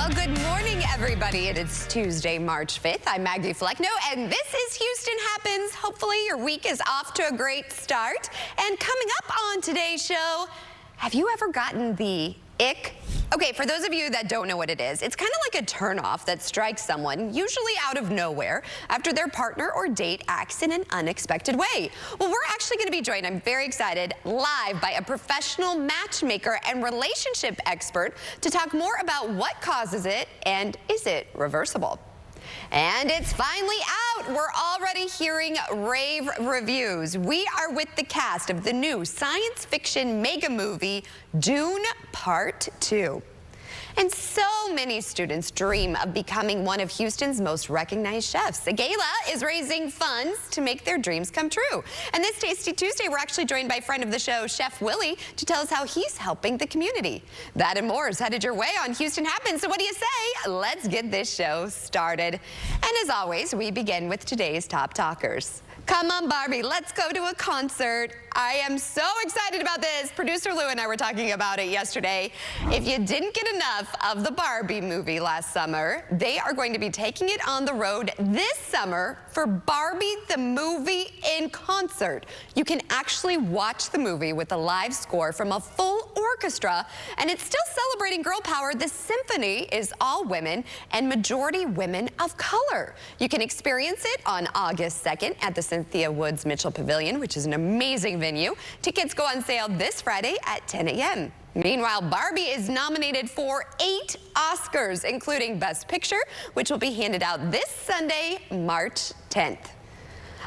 Well, good morning, everybody. It is Tuesday, March 5th. I'm Maggie Fleckno, and this is Houston Happens. Hopefully, your week is off to a great start. And coming up on today's show, have you ever gotten the ick? Okay, for those of you that don't know what it is, it's kind of like a turnoff that strikes someone, usually out of nowhere, after their partner or date acts in an unexpected way. Well, we're actually going to be joined, I'm very excited, live by a professional matchmaker and relationship expert to talk more about what causes it and is it reversible. And it's finally out. We're already hearing rave reviews. We are with the cast of the new science fiction mega movie, Dune Part 2. And so many students dream of becoming one of Houston's most recognized chefs. The gala is raising funds to make their dreams come true. And this Tasty Tuesday, we're actually joined by friend of the show, Chef Willie, to tell us how he's helping the community. That and more is headed your way on Houston Happens. So what do you say? Let's get this show started. And as always, we begin with today's top talkers. Come on, Barbie, let's go to a concert. I am so excited about this. Producer Lou and I were talking about it yesterday. If you didn't get enough of the Barbie movie last summer, they are going to be taking it on the road this summer for Barbie the Movie in Concert. You can actually watch the movie with a live score from a full orchestra, and it's still celebrating girl power. The symphony is all women and majority women of color. You can experience it on August 2nd at the Cynthia Woods Mitchell Pavilion, which is an amazing venue. Tickets go on sale this Friday at 10 a.m. Meanwhile, Barbie is nominated for 8 Oscars, including Best Picture, which will be handed out this Sunday, March 10th.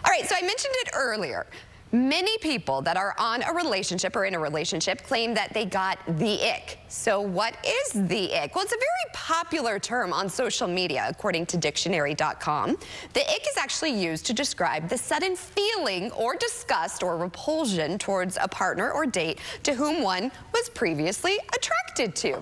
All right, so I mentioned it earlier. Many people that are on a relationship or in a relationship claim that they got the ick. So what is the ick? Well, it's a very popular term on social media, according to dictionary.com. The ick is actually used to describe the sudden feeling or disgust or repulsion towards a partner or date to whom one was previously attracted to.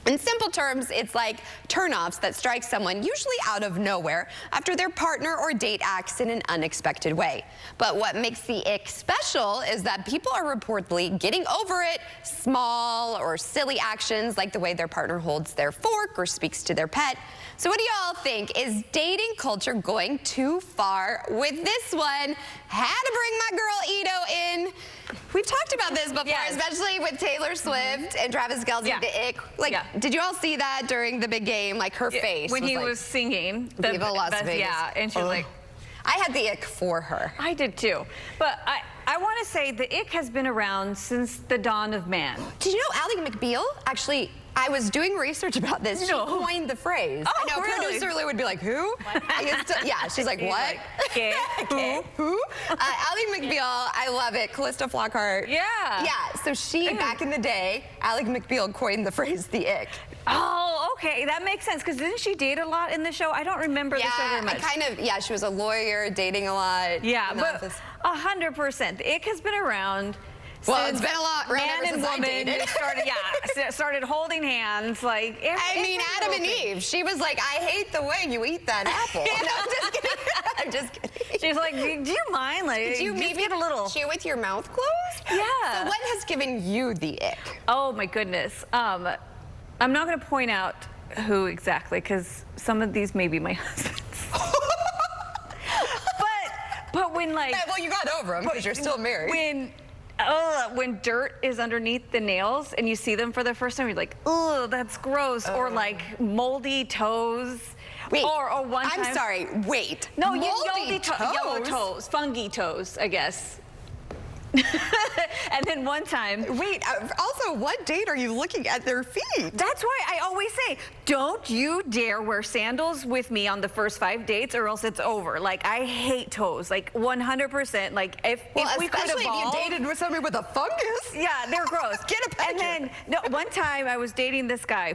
In simple terms, it's like turnoffs that strike someone usually out of nowhere after their partner or date acts in an unexpected way. But what makes the ick special is that people are reportedly getting over it, small or silly actions like the way their partner holds their fork or speaks to their pet. So what do y'all think? Is dating culture going too far with this one? Had to bring my girl Ito in. We've talked about this before, especially with Taylor Swift and Travis Kelce, the ick. Like, did you all see that during the big game? Like, her face when was he like, was singing. Viva Las Vegas. Yeah, and she was like... I had the ick for her. I did too. But I want to say the ick has been around since the dawn of man. Did you know Ally McBeal actually... I was doing research about this. She coined the phrase. Oh, I know, really? producer Lou would be like, who? Yeah, she's like, what? Okay. Who? Ally McBeal, I love it. Callista Flockhart. Yeah. Yeah, so she, back in the day, Ally McBeal coined the phrase, the ick. Oh, okay, that makes sense, because didn't she date a lot in the show? I don't remember the show very much. She was a lawyer, dating a lot. Yeah, but 100%. The ick has been around. Well, it's been a lot. Man and woman started holding hands. Like, I mean, Adam and Eve. She was like, I hate the way you eat that apple. No, I'm just kidding. I'm just kidding. She's like, do you mind? Like, did you maybe get a little chew with your mouth closed? Yeah. So what has given you the ick? Oh my goodness. I'm not going to point out who exactly, because some of these may be my husband's. but when like, well, you got over them because you're still married. When dirt is underneath the nails and you see them for the first time, you're like, oh, that's gross. Or like moldy toes. Wait, or one time. I'm sorry, wait. No, moldy toes? Yellow toes, fungi toes, I guess. And then one time... Wait, also, what date are you looking at their feet? That's why I always say, don't you dare wear sandals with me on the first 5 dates or else it's over. Like, I hate toes, like 100%. Like, if we could evolve... Especially if you dated with somebody with a fungus. Yeah, they're gross. Get a pedicure. And then, one time I was dating this guy,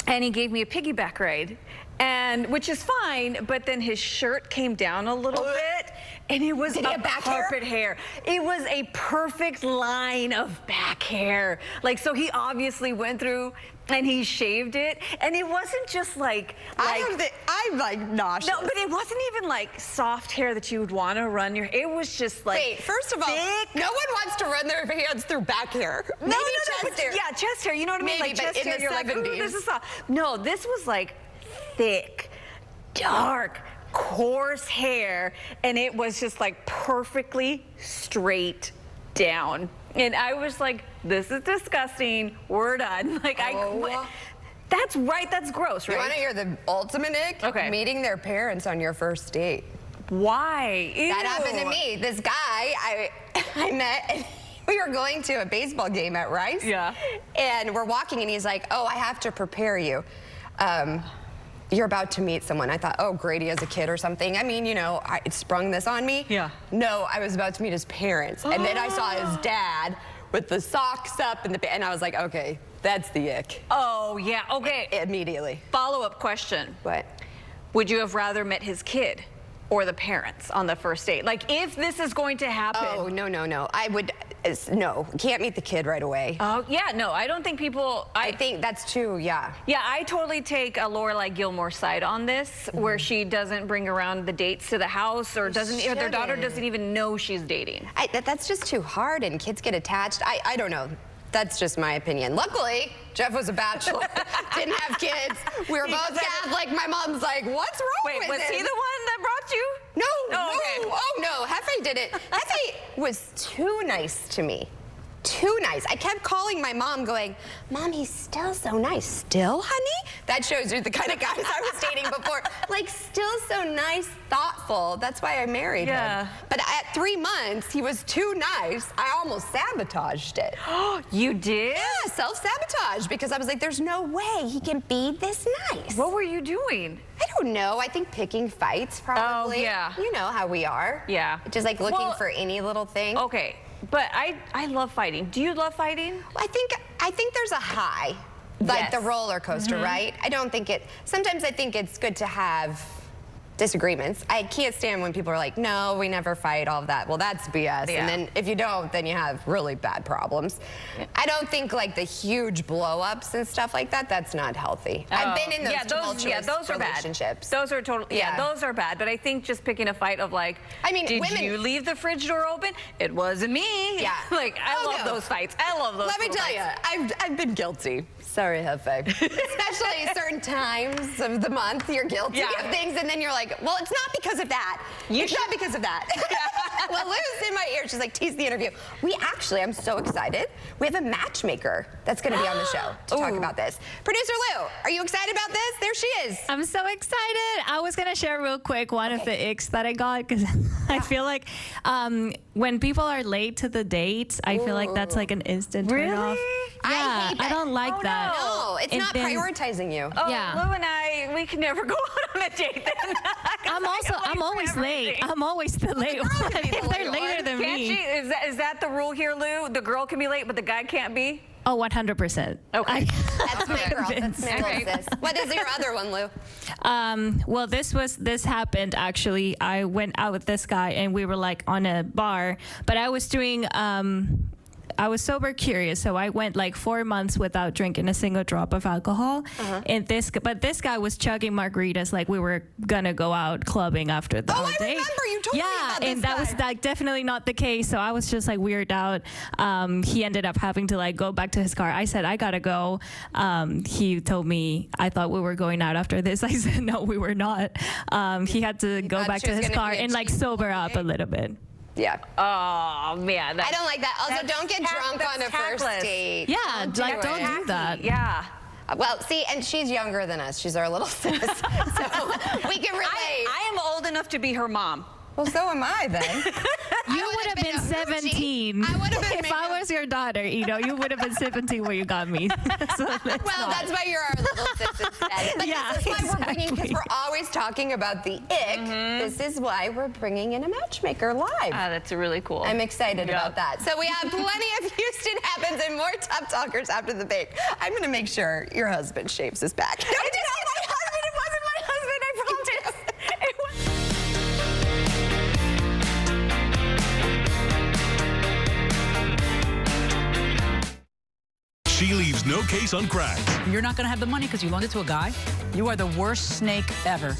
and he gave me a piggyback ride. And which is fine, but then his shirt came down a little bit, And it was Did he have back hair? carpet hair. It was a perfect line of back hair. Like, so he obviously went through and he shaved it. And it wasn't just like I'm like nauseous. no, but it wasn't even like soft hair that you would want to run your. It was just like. Wait, first of all, thick. no one wants to run their hands through back hair. Maybe chest but hair. yeah, chest hair. You know what I mean? Maybe, Like but chest in hair. the You're like, 70s. ooh, this is soft. No, this was like thick, dark, coarse hair, and it was just like perfectly straight down. And I was like, this is disgusting. We're done. Like that's right. That's gross, right? You want to hear the ultimate ick? Okay. Meeting their parents on your first date. Why? Ew. That happened to me. This guy I met, and we were going to a baseball game at Rice. Yeah. And we're walking, and he's like, oh, I have to prepare you. You're about to meet someone. I thought, oh, Grady as a kid or something. I mean, you know, it sprung this on me. Yeah. No, I was about to meet his parents. And then I saw his dad with the socks up and I was like, okay, that's the ick. Oh, yeah. Okay. Immediately. Follow-up question. What? Would you have rather met his kid or the parents on the first date? Like, if this is going to happen. Oh, no. I would, no, can't meet the kid right away. Oh, yeah, no, I don't think people. I think that's too, yeah. Yeah, I totally take a Lorelai Gilmore side on this, where she doesn't bring around the dates to the house, or doesn't, or their daughter doesn't even know she's dating. That's just too hard, and kids get attached. I don't know. That's just my opinion. Luckily, Jeff was a bachelor, didn't have kids. We were both Catholic. My mom's like, what's wrong with him? Wait, was he the one that brought you? No, okay. Oh no, Hefe did it. Hefe was too nice to me. Too nice. I kept calling my mom going, Mom, he's still so nice. Still, honey? That shows you the kind of guys I was dating before. Like, still so nice, thoughtful. That's why I married him. But at 3 months, he was too nice. I almost sabotaged it. You did? Yeah, self-sabotage, because I was like, there's no way he can be this nice. What were you doing? I don't know. I think picking fights, probably. Oh, yeah. You know how we are. Yeah. Just like looking for any little thing. Okay, but I love fighting. Do you love fighting? I think there's a high, like the roller coaster, right? I don't think sometimes I think it's good to have disagreements. I can't stand when people are like, no, we never fight, all of that. Well, that's BS. Yeah. And then if you don't, then you have really bad problems. I don't think like the huge blow-ups and stuff like that, that's not healthy. I've been in those tumultuous those are relationships. Bad. Those are totally, those are bad. But I think just picking a fight of like, I mean, did women, you leave the fridge door open? It wasn't me. Yeah. Like, I love those fights. I love those Let me tell you, I've been guilty. Sorry, Hefe. Especially certain times of the month, you're guilty of things, and then you're like, well, it's not because of that. It's not because of that. Well, Lou's in my ear. She's like, tease the interview. We actually, I'm so excited. We have a matchmaker that's going to be on the show to talk about this. Producer Lou, are you excited about this? There she is. I'm so excited. I was going to share real quick one of the icks that I got, because I feel like when people are late to the dates, I feel like that's like an instant turn off. Yeah, hate that. I don't like that. No, it's And not then- prioritizing you. Oh, Yeah. Lou and I, we can never go out on a date then. I'm always late. I'm always the late one. If they're later than Can't me. she? Is that the rule here, Lou? The girl can be late, but the guy can't be? Oh, 100%. Okay. That's my girl. That's my Okay. little sis. What is your other one, Lou? Well, this happened actually. I went out with this guy and we were like on a bar, but I was doing I was sober curious, so I went like 4 months without drinking a single drop of alcohol. And this guy was chugging margaritas like we were gonna go out clubbing after the whole I date. remember you told me about this and that was guy. like definitely not the case. So I was just like weirded out. He ended up having to like go back to his car. I said I gotta go. He told me I thought we were going out after this. I said no, we were not. He had to go thought back she to was his gonna car be a and like cheap sober up a little bit. Yeah. Oh, man. I don't like that. Also, don't get drunk on a first date. Yeah, don't do that. Yeah. Well, see, and she's younger than us. She's our little sis. So we can relate. I am old enough to be her mom. Well, so am I then. You would have been 17. I would have been. If I was your daughter, you would have been 17 when you got me. So Well, that's why you're our little sis instead. But Yeah, this is why we're bringing, because exactly. we're always talking about the ick. This is why we're bringing in a matchmaker live. That's really cool. I'm excited about that. So we have plenty of Houston Happens and more Tough Talkers after the break. I'm going to make sure your husband shaves his back. No, It's not my husband. It wasn't my husband. I promise. It was. She leaves no case uncracked. You're not going to have the money because you loaned it to a guy? You are the worst snake ever.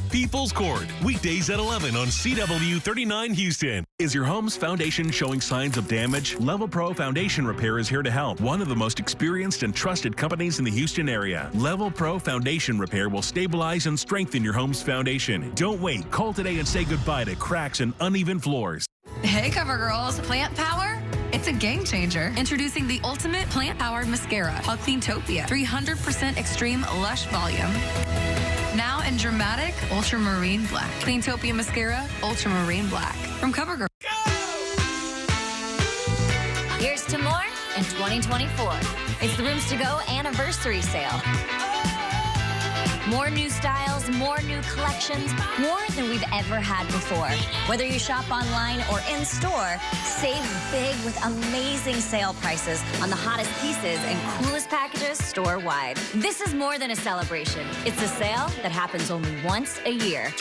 People's Court, weekdays at 11 on CW 39 Houston. Is your home's foundation showing signs of damage? Level Pro Foundation Repair is here to help. One of the most experienced and trusted companies in the Houston area. Level Pro Foundation Repair will stabilize and strengthen your home's foundation. Don't wait. Call today and say goodbye to cracks and uneven floors. Hey, CoverGirls. Plant Power? It's a game changer. Introducing the ultimate plant-powered mascara, Cleantopia. 300% extreme lush volume. Now in dramatic ultramarine black. Cleantopia Mascara, ultramarine black. From CoverGirl. Here's to more in 2024. It's the Rooms to Go anniversary sale. More new styles, more new collections, more than we've ever had before. Whether you shop online or in store, save big with amazing sale prices on the hottest pieces and coolest packages store-wide. This is more than a celebration. It's a sale that happens only once a year.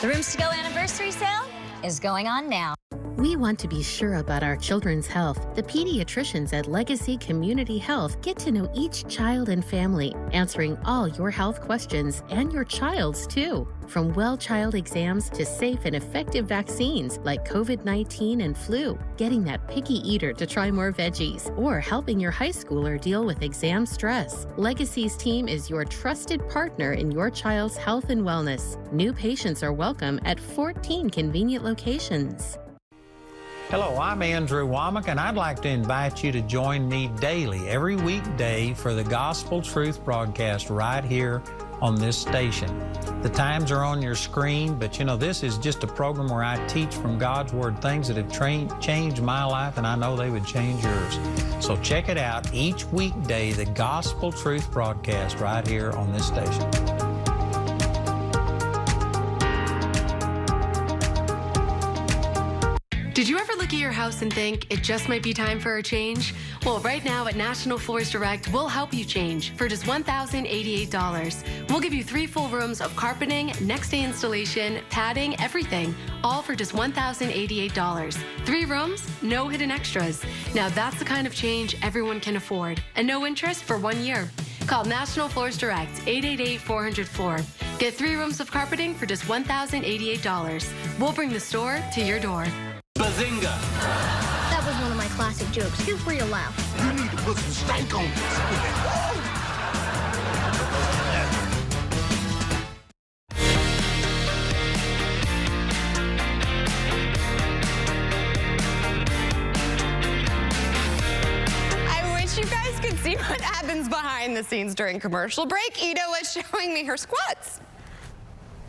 The Rooms to Go anniversary sale is going on now. We want to be sure about our children's health. The pediatricians at Legacy Community Health get to know each child and family, answering all your health questions and your child's too. From well child exams to safe and effective vaccines like COVID-19 and flu, getting that picky eater to try more veggies, or helping your high schooler deal with exam stress. Legacy's team is your trusted partner in your child's health and wellness. New patients are welcome at 14 convenient locations. Hello, I'm Andrew Womack, and I'd like to invite you to join me daily, every weekday, for the Gospel Truth broadcast right here on this station. The times are on your screen, but you know, this is just a program where I teach from God's Word things that have changed my life, and I know they would change yours. So check it out each weekday, the Gospel Truth broadcast right here on this station. Did you ever look at your house and think it just might be time for a change? Well, right now at National Floors Direct, we'll help you change for just $1,088. We'll give you 3 full rooms of carpeting, next day installation, padding, everything, all for just $1,088. 3 rooms, no hidden extras. Now that's the kind of change everyone can afford, and no interest for 1 year. Call National Floors Direct, 888-400-FLOOR. Get 3 rooms of carpeting for just $1,088. We'll bring the store to your door. Bazinga! That was one of my classic jokes. Here's where you laugh. You need to put some stank on this. I wish you guys could see what happens behind the scenes during commercial break. Ida was showing me her squats.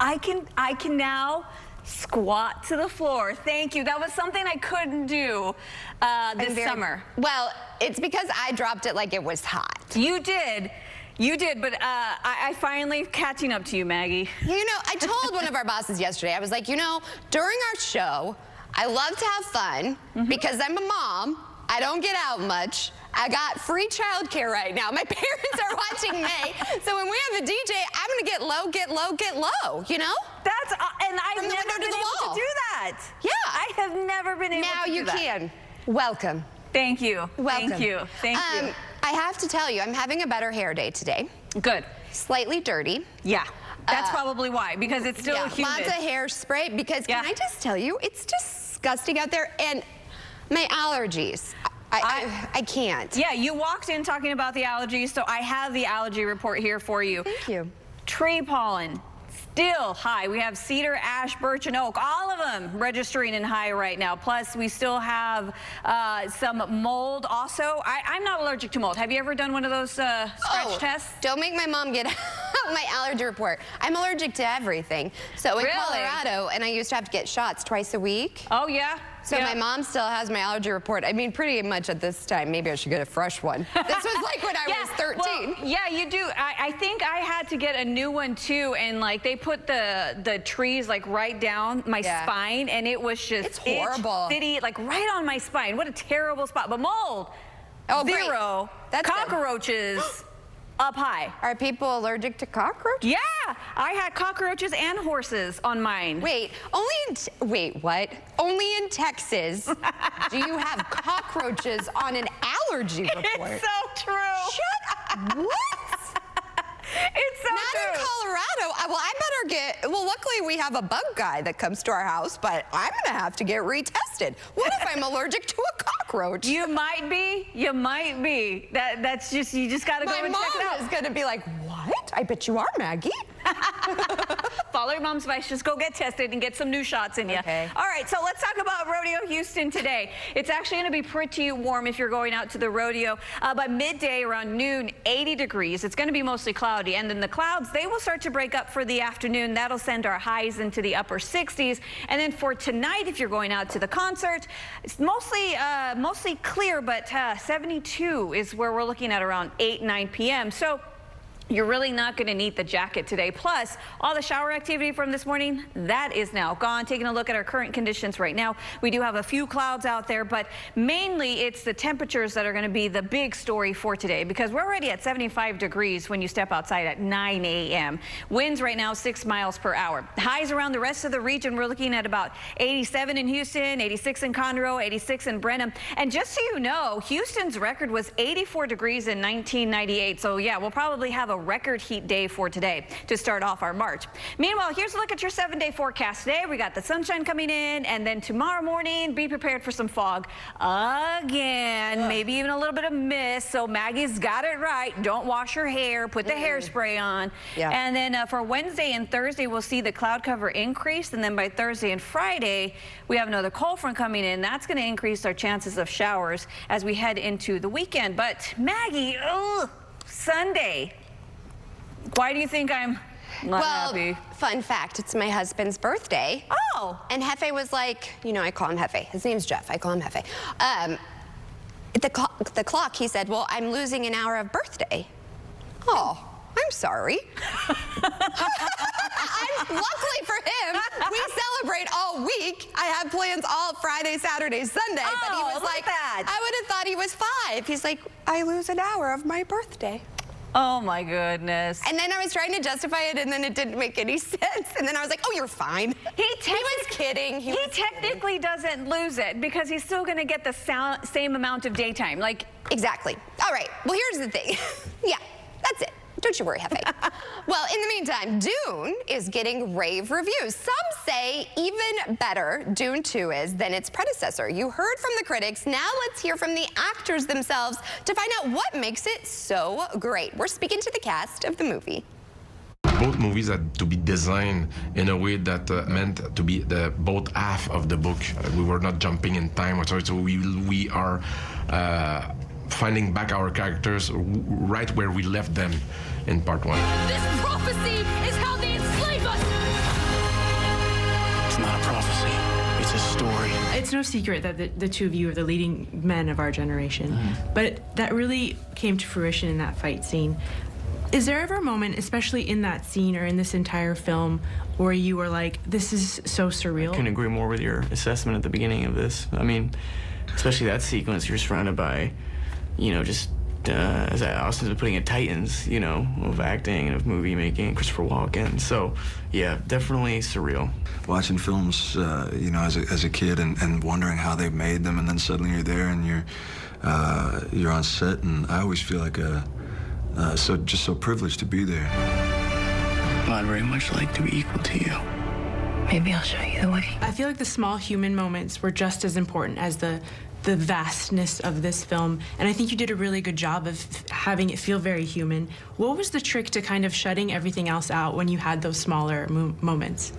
I can now squat to the floor. Thank you. That was something I couldn't do this summer. Well, it's because I dropped it like it was hot. You did. You did, but I finally catching up to you, Maggie. You know, I told one of our bosses yesterday, I was like, you know, during our show, I love to have fun because I'm a mom. I don't get out much. I got free childcare right now. My parents are watching me. So when we have a DJ, I'm going to get low, get low, get low, you know? That's, and I've From the never window been to the able wall. to do that. Yeah. I have never been able now to do you that. can. Welcome. Thank you. Welcome. Thank you. Thank you. I have to tell you, I'm having a better hair day today. Good. Slightly dirty. Yeah. That's probably why, because it's still humid. Lots of hairspray, because can I just tell you, it's disgusting out there, and my allergies. I can't. Yeah, you walked in talking about the allergies, so I have the allergy report here for you. Thank you. Tree pollen, still high. We have cedar, ash, birch, and oak, all of them registering in high right now. Plus, we still have some mold also. I'm not allergic to mold. Have you ever done one of those scratch tests? Don't make my mom get out my allergy report. I'm allergic to everything. So in Colorado, and I used to have to get shots twice a week. Oh, yeah? So my mom still has my allergy report. I mean, pretty much at this time. Maybe I should get a fresh one. This was like when I was 13. Well, yeah, you do. I think I had to get a new one too, and like they put the trees like right down my spine, and it was just it's horrible. City, like right on my spine. What a terrible spot. But mold, zero. That's cockroaches. up high. Are people allergic to cockroaches? Yeah, I had cockroaches and horses on mine. Wait, wait, what? Only in Texas do you have cockroaches on an allergy report? It's so true. Shut up. What? It's so Not true. in Colorado. Well, I better get, well, luckily we have a bug guy that comes to our house, but I'm going to have to get retested. What if I'm allergic to a cockroach? You might be. You might be. That's just, you just got to go and check it out. My mom is going to be like, what? I bet you are, Maggie. Follow your mom's advice. Just go get tested and get some new shots in you. Okay. All right, so let's talk about Rodeo Houston today. It's actually going to be pretty warm if you're going out to the rodeo. By midday, around noon, 80 degrees. It's going to be mostly cloudy. And then the clouds, they will start to break up for the afternoon. That'll send our highs into the upper 60s. And then for tonight, if you're going out to the concert, it's mostly clear, but 72 is where we're looking at around 9 p.m. So you're really not going to need the jacket today. Plus, all the shower activity from this morning, that is now gone. Taking a look at our current conditions right now, we do have a few clouds out there, but mainly it's the temperatures that are going to be the big story for today, because we're already at 75 degrees when you step outside at 9 a.m. Winds right now 6 miles per hour. Highs around the rest of the region, we're looking at about 87 in Houston, 86 in Conroe, 86 in Brenham. And just so you know, Houston's record was 84 degrees in 1998. So yeah, we'll probably have a record heat day for today to start off our March. Meanwhile, here's a look at your 7-day forecast today. We got the sunshine coming in, and then tomorrow morning, be prepared for some fog again, maybe even a little bit of mist. So Maggie's got it right. Don't wash your hair. Put the hairspray on. Yeah. And then for Wednesday and Thursday, we'll see the cloud cover increase. And then by Thursday and Friday, we have another cold front coming in. That's going to increase our chances of showers as we head into the weekend. But Maggie, Sunday. Why do you think I'm not happy? Fun fact, it's my husband's birthday. Oh. And Hefe was like, you know, I call him Hefe. His name's Jeff. I call him Hefe. The clock, he said, well, I'm losing an hour of birthday. Oh, I'm sorry. Luckily for him, we celebrate all week. I have plans all Friday, Saturday, Sunday. But he was like, I would have thought he was 5. He's like, I lose an hour of my birthday. Oh my goodness. And then I was trying to justify it, and then it didn't make any sense. And then I was like, oh, you're fine. He was kidding. He technically doesn't lose it because he's still going to get the same amount of daytime. Like, exactly. All right. Well, here's the thing. Yeah, that's it. Don't you worry, Hefe. Well, in the meantime, Dune is getting rave reviews. Some say even better Dune 2 is than its predecessor. You heard from the critics. Now let's hear from the actors themselves to find out what makes it so great. We're speaking to the cast of the movie. Both movies had to be designed in a way that meant to be both half of the book. We were not jumping in time whatsoever, so we are finding back our characters right where we left them in part 1. This prophecy is how they enslave us! It's not a prophecy, it's a story. It's no secret that the two of you are the leading men of our generation, but that really came to fruition in that fight scene. Is there ever a moment, especially in that scene or in this entire film, where you were like, this is so surreal? I couldn't agree more with your assessment at the beginning of this. I mean, especially that sequence, you're surrounded by, you know, just as Austin's been putting it, titans, you know, of acting and of movie making, Christopher Walken. So, yeah, definitely surreal. Watching films, you know, as a kid and wondering how they made them, and then suddenly you're there and you're on set, and I always feel like so privileged to be there. I'd very much like to be equal to you. Maybe I'll show you the way. I feel like the small human moments were just as important as the vastness of this film, and I think you did a really good job of having it feel very human. What was the trick to kind of shutting everything else out when you had those smaller moments?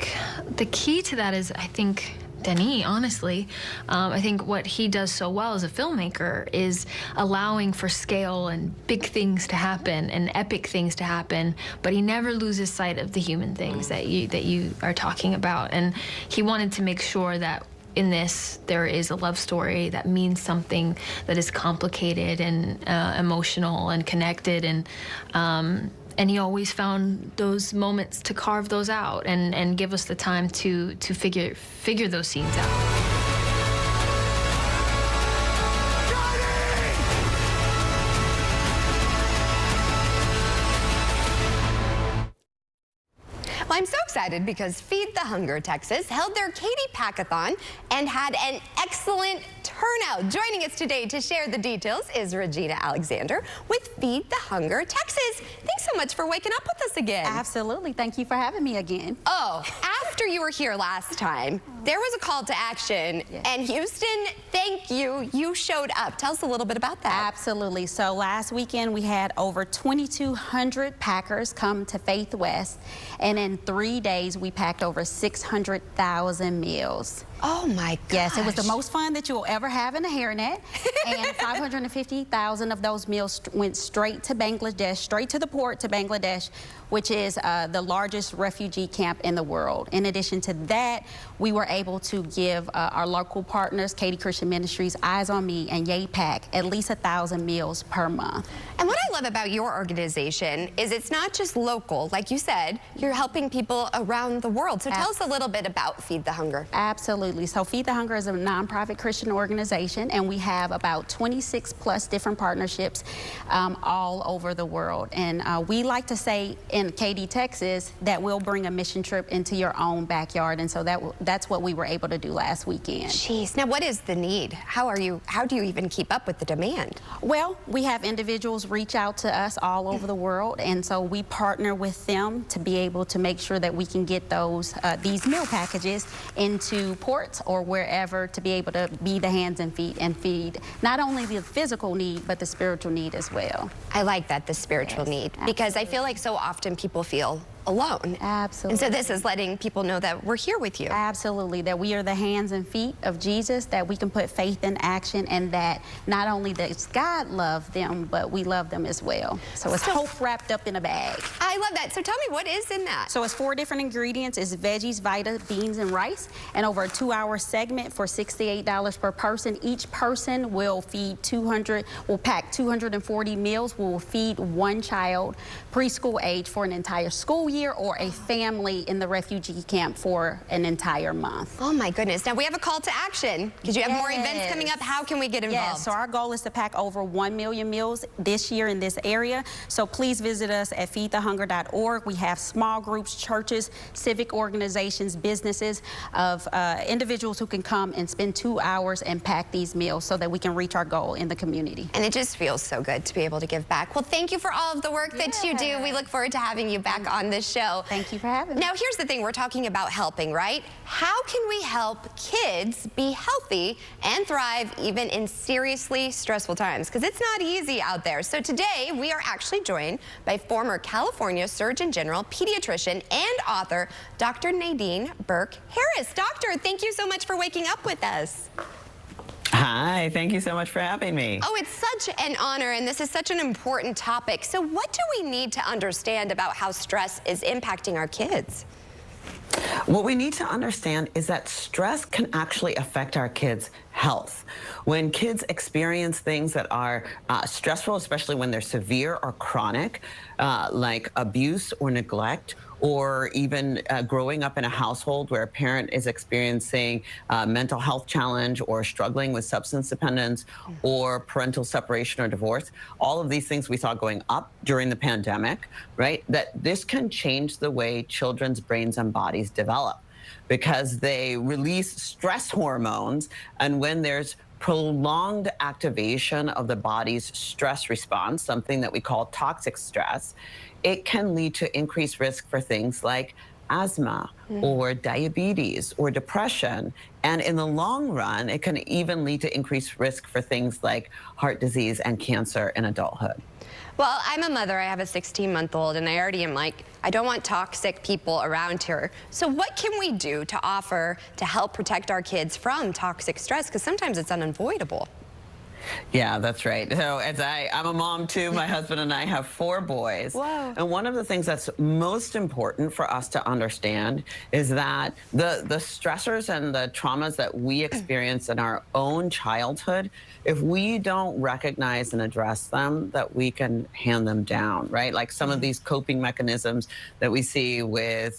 The key to that is, I think, Denis, honestly. I think what he does so well as a filmmaker is allowing for scale and big things to happen and epic things to happen, but he never loses sight of the human things that you are talking about. And he wanted to make sure that in this, there is a love story that means something, that is complicated and emotional and connected, and he always found those moments to carve those out and give us the time to figure those scenes out. Well, I'm so excited because Feed the Hunger Texas held their Katie Packathon and had an excellent turnout. Joining us today to share the details is Regina Alexander with Feed the Hunger Texas. Thanks so much for waking up with us again. Absolutely. Thank you for having me again. Oh, after you were here last time, there was a call to action. Yes. And Houston, thank you. You showed up. Tell us a little bit about that. Absolutely. So last weekend we had over 2,200 packers come to Faith West, and in 3 days we packed over 600,000 meals. Oh my gosh. Yes, it was the most fun that you will ever have in a hairnet. And 550,000 of those meals went straight to Bangladesh, straight to the port to Bangladesh, which is the largest refugee camp in the world. In addition to that, we were able to give our local partners, Katy Christian Ministries, Eyes on Me, and YayPack, at least 1,000 meals per month. And what I love about your organization is it's not just local. Like you said, you're helping people around the world. So tell us a little bit about Feed the Hunger. Absolutely. So Feed the Hunger is a nonprofit Christian organization, and we have about 26 plus different partnerships all over the world. And we like to say in Katy, Texas, that we'll bring a mission trip into your own backyard. And so that's what we were able to do last weekend. Jeez. Now, what is the need? How do you even keep up with the demand? Well, we have individuals reach out to us all over the world, and so we partner with them to be able to make sure that we can get these meal packages into ports or wherever to be able to be the hands and feet and feed not only the physical need, but the spiritual need as well. I like that, the spiritual need, because I feel like so often people feel alone. Absolutely. And so this is letting people know that we're here with you. Absolutely, that we are the hands and feet of Jesus, that we can put faith in action, and that not only does God love them, but we love them as well. So it's hope wrapped up in a bag. I love that. So tell me, what is in that? So it's 4 different ingredients. It's veggies, Vita, beans, and rice. And over a 2-hour segment for $68 per person. Each person will pack 240 meals, will feed 1 child preschool age for an entire school year, or a family in the refugee camp for an entire month. Oh my goodness. Now we have a call to action because you have more events coming up. How can we get involved? Yes, so our goal is to pack over 1 million meals this year in this area. So please visit us at feedthehunger.org. We have small groups, churches, civic organizations, businesses of individuals who can come and spend 2 hours and pack these meals so that we can reach our goal in the community. And it just feels so good to be able to give back. Well, thank you for all of the work that you do. We look forward to having you back on this show. Thank you for having me. Now, here's the thing. We're talking about helping, right? How can we help kids be healthy and thrive even in seriously stressful times? Because it's not easy out there. So today, we are actually joined by former California Surgeon General, pediatrician, and author, Dr. Nadine Burke Harris. Doctor, thank you so much for waking up with us. Hi, thank you so much for having me. Oh, it's such an honor, and this is such an important topic. So what do we need to understand about how stress is impacting our kids? What we need to understand is that stress can actually affect our kids' health. When kids experience things that are stressful, especially when they're severe or chronic, like abuse or neglect, or even growing up in a household where a parent is experiencing a mental health challenge or struggling with substance dependence or parental separation or divorce, all of these things we saw going up during the pandemic, right? That this can change the way children's brains and bodies develop because they release stress hormones, and when there's prolonged activation of the body's stress response, something that we call toxic stress, it can lead to increased risk for things like asthma or diabetes or depression. And in the long run, it can even lead to increased risk for things like heart disease and cancer in adulthood. Well, I'm a mother. I have a 16-month-old, and I already am like, I don't want toxic people around here. So what can we do to offer to help protect our kids from toxic stress? Because sometimes it's unavoidable. Yeah, that's right. So I'm a mom too. My husband and I have 4 boys. Wow. And one of the things that's most important for us to understand is that the stressors and the traumas that we experience in our own childhood, if we don't recognize and address them, that we can hand them down, right? Like some of these coping mechanisms that we see with,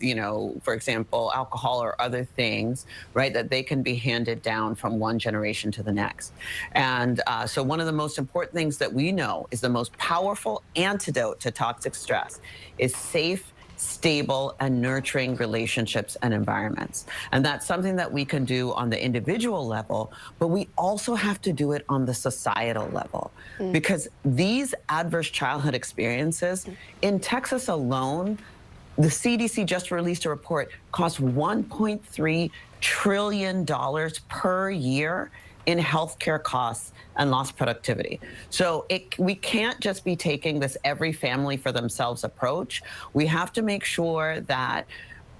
for example, alcohol or other things, right? That they can be handed down from one generation to the next. And so one of the most important things that we know is the most powerful antidote to toxic stress is safe stable and nurturing relationships and environments. And that's something that we can do on the individual level, but we also have to do it on the societal level. Because these adverse childhood experiences, in Texas alone, the CDC just released a report, cost $1.3 trillion per year in healthcare costs and lost productivity. So we can't just be taking this every family for themselves approach. We have to make sure that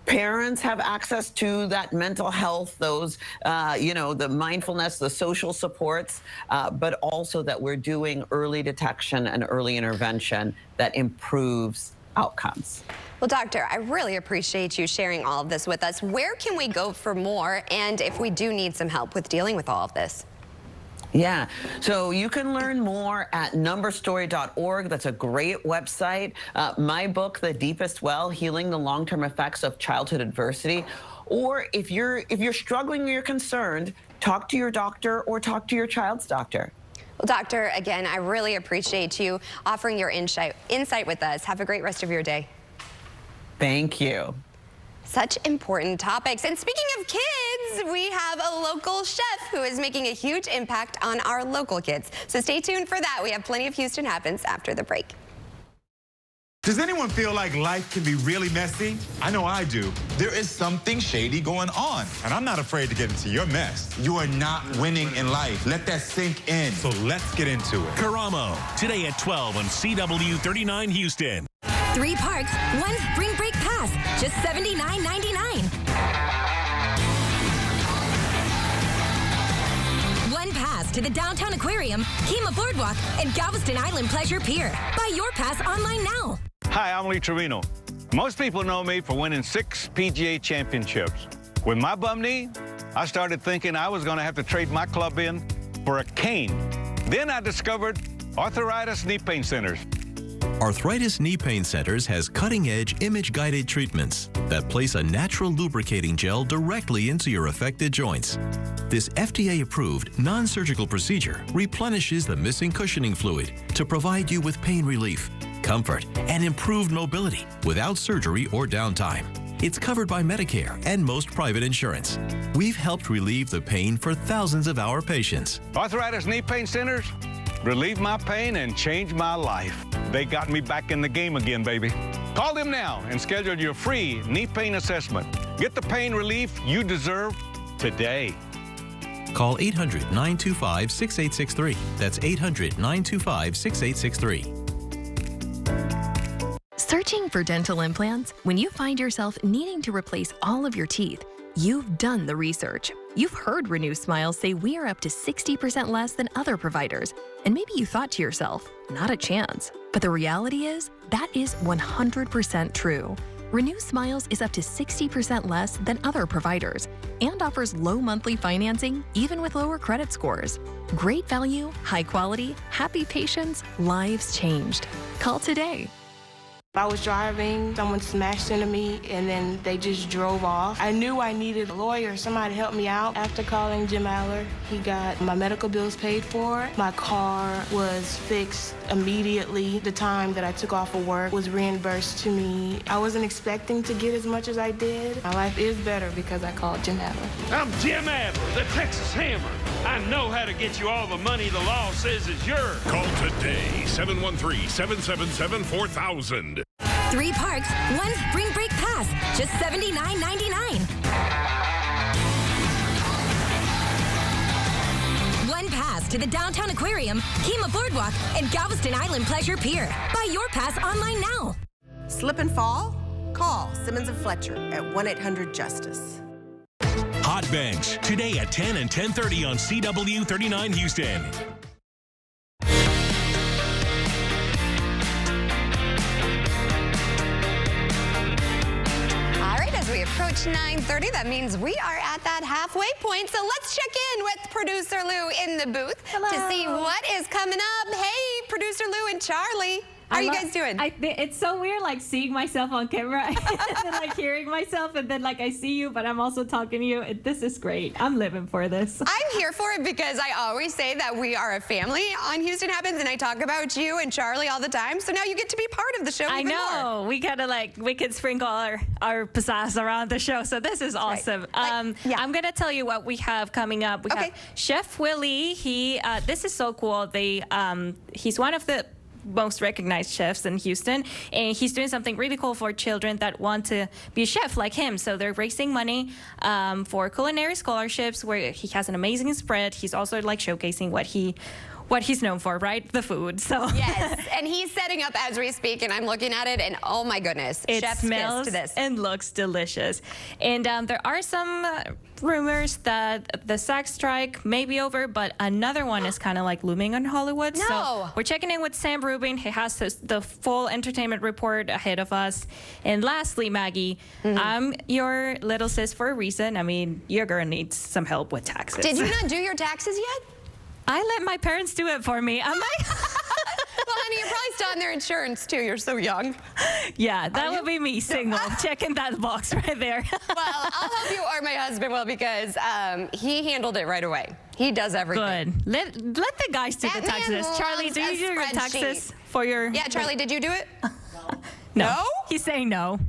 parents have access to that mental health, those, the mindfulness, the social supports, but also that we're doing early detection and early intervention that improves outcomes. Well, doctor, I really appreciate you sharing all of this with us. Where can we go for more, and if we do need some help with dealing with all of this? Yeah, so you can learn more at numberstory.org. That's a great website. My book, The Deepest Well, Healing the Long-Term Effects of Childhood Adversity. Or if you're struggling or you're concerned, talk to your doctor or talk to your child's doctor. Well, doctor, again, I really appreciate you offering your insight with us. Have a great rest of your day. Thank you. Such important topics. And speaking of kids, we have a local chef who is making a huge impact on our local kids. So stay tuned for that. We have plenty of Houston Happens after the break. Does anyone feel like life can be really messy? I know I do. There is something shady going on, and I'm not afraid to get into your mess. You are not winning in life. Let that sink in. So let's get into it. Karamo, today at 12 on CW 39 Houston. 3 parks, 1 spring break pass, just $79.99. 1 pass to the Downtown Aquarium, Kemah Boardwalk, and Galveston Island Pleasure Pier. Buy your pass online now. Hi, I'm Lee Trevino. Most people know me for winning 6 PGA championships. With my bum knee, I started thinking I was going to have to trade my club in for a cane. Then I discovered Arthritis Knee Pain Centers. Arthritis Knee Pain Centers has cutting-edge image-guided treatments that place a natural lubricating gel directly into your affected joints. This FDA-approved, non-surgical procedure replenishes the missing cushioning fluid to provide you with pain relief, comfort, and improved mobility without surgery or downtime. It's covered by Medicare and most private insurance. We've helped relieve the pain for thousands of our patients. Arthritis Knee Pain Centers relieve my pain and change my life. They got me back in the game again, baby. Call them now and schedule your free knee pain assessment. Get the pain relief you deserve today. Call 800-925-6863. That's 800-925-6863. Searching for dental implants? When you find yourself needing to replace all of your teeth, you've done the research. You've heard Renew Smiles say we are up to 60% less than other providers. And maybe you thought to yourself, not a chance. But the reality is, that is 100% true. Renew Smiles is up to 60% less than other providers and offers low monthly financing, even with lower credit scores. Great value, high quality, happy patients, lives changed. Call today. I was driving, someone smashed into me, and then they just drove off. I knew I needed a lawyer, somebody to help me out. After calling Jim Aller, he got my medical bills paid for. My car was fixed immediately. The time that I took off of work was reimbursed to me. I wasn't expecting to get as much as I did. My life is better because I called Jim Aller. I'm Jim Adler, the Texas Hammer. I know how to get you all the money the law says is yours. Call today, 713-777-4000. 3 parks, 1 spring break pass, just $79.99. 1 pass to the Downtown Aquarium, Kemah Boardwalk, and Galveston Island Pleasure Pier. Buy your pass online now. Slip and fall? Call Simmons & Fletcher at 1-800-JUSTICE. Hot Bench, today at 10 and 10:30 on CW 39 Houston. We approach 9:30. That means we are at that halfway point. So let's check in with producer Lou in the booth to see what is coming up. Hey, producer Lou and Charlie. How are you guys doing? It's so weird, like seeing myself on camera and then like hearing myself, and then like I see you, but I'm also talking to you. This is great. I'm living for this. I'm here for it because I always say that we are a family on Houston Happens, and I talk about you and Charlie all the time. So now you get to be part of the show. I know. More. We kind of like, we can sprinkle our pizzazz around the show. So this is awesome. Right. I'm going to tell you what we have coming up. We have Chef Willie. This is so cool. He's one of the most recognized chefs in Houston, and he's doing something really cool for children that want to be a chef like him. So they're raising money for culinary scholarships, where he has an amazing spread. He's also like showcasing what he's known for, right? The food. So yes, and he's setting up as we speak, and I'm looking at it, and oh my goodness, it chef's smells kiss to this. And looks delicious. And there are some rumors that the SAG strike may be over, but another one is kind of like looming on Hollywood. No. So we're checking in with Sam Rubin. He has the full entertainment report ahead of us. And lastly, Maggie, I'm your little sis for a reason. I mean, your girl needs some help with taxes. Did you not do your taxes yet? I let my parents do it for me. I'm like, well, honey, you're probably still on their insurance too. You're so young. Yeah, that would be me, single, checking that box right there. Well, I'll help you, or my husband will, because he handled it right away. He does everything. Good. Let the guys do the taxes. Charlie, do you do your taxes for your? Yeah, Charlie, did you do it? No. He's saying no.